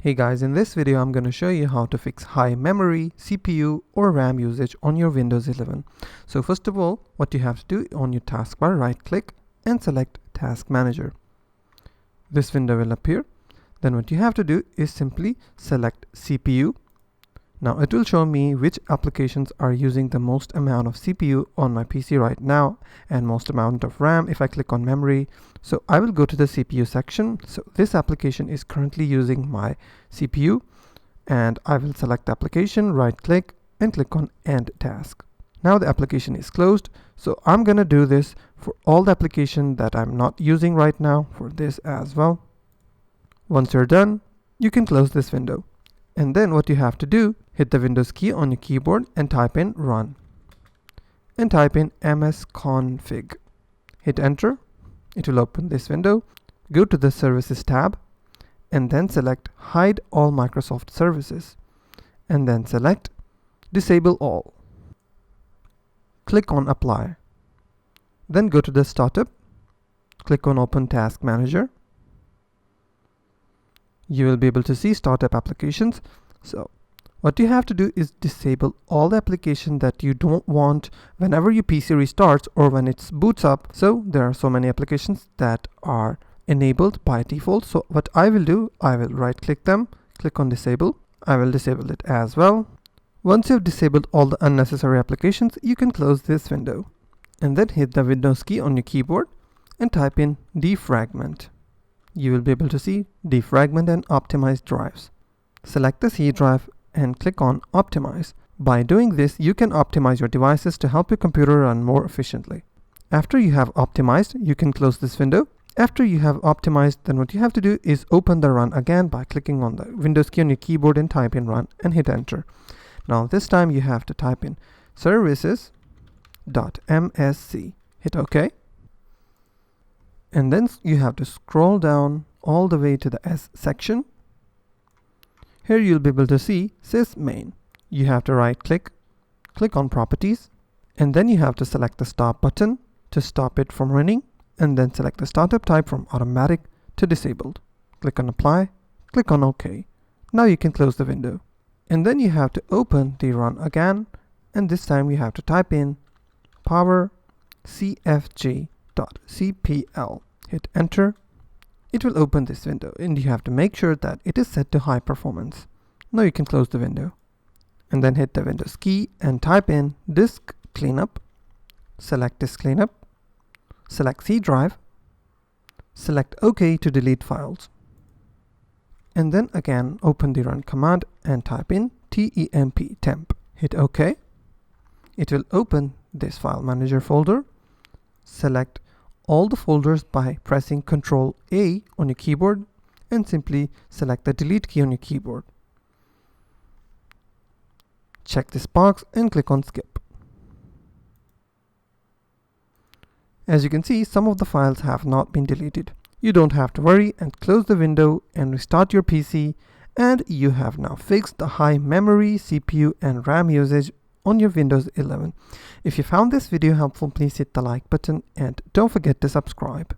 Hey guys, in this video I'm going to show you how to fix high memory, CPU or RAM usage on your Windows 11. So first of all, what you have to do, on your taskbar, right click and select Task Manager. This window will appear. Then what you have to do is simply select CPU. Now it will show me which applications are using the most amount of CPU on my PC right now and most amount of RAM if I click on memory. So I will go to the CPU section. So this application is currently using my CPU and I will select the application, right click and click on End Task. Now the application is closed. So I'm going to do this for all the application that I'm not using right now for this as well. Once you're done, you can close this window. And then what you have to do, hit the Windows key on your keyboard and type in run. And type in msconfig. Hit enter. It will open this window. Go to the Services tab and then select Hide all Microsoft services. And then select Disable all. Click on Apply. Then go to the Startup. Click on Open Task Manager. You will be able to see startup applications. So what you have to do is disable all the applications that you don't want whenever your PC restarts or when it boots up. So there are so many applications that are enabled by default. So what I will do, I will right click them, click on disable. I will disable it as well. Once you've disabled all the unnecessary applications, you can close this window and then hit the Windows key on your keyboard and type in defragment. You will be able to see defragment and optimize drives. Select the C drive and click on optimize. By doing this, you can optimize your devices to help your computer run more efficiently. After you have optimized, you can close this window. After you have optimized, then what you have to do is open the run again by clicking on the Windows key on your keyboard and type in run and hit enter. Now this time you have to type in services.msc. Hit OK. And then you have to scroll down all the way to the S section. Here you'll be able to see sysmain. You have to right click, click on properties, and then you have to select the stop button to stop it from running, and then select the startup type from automatic to disabled. Click on apply, click on OK. Now you can close the window. And then you have to open the run again, and this time you have to type in power cfg.cpl. Hit enter. It will open this window and you have to make sure that it is set to high performance. Now you can close the window and then hit the Windows key and type in disk cleanup. Select disk cleanup. Select C drive. Select OK to delete files. And then again open the run command and type in temp. Hit OK. It will open this file manager folder. Select all the folders by pressing Ctrl A on your keyboard and simply select the delete key on your keyboard. Check this box and click on skip. As you can see, some of the files have not been deleted. You don't have to worry and close the window and restart your PC, and you have now fixed the high memory, CPU and RAM usage on your Windows 11. If you found this video helpful, please hit the like button and don't forget to subscribe.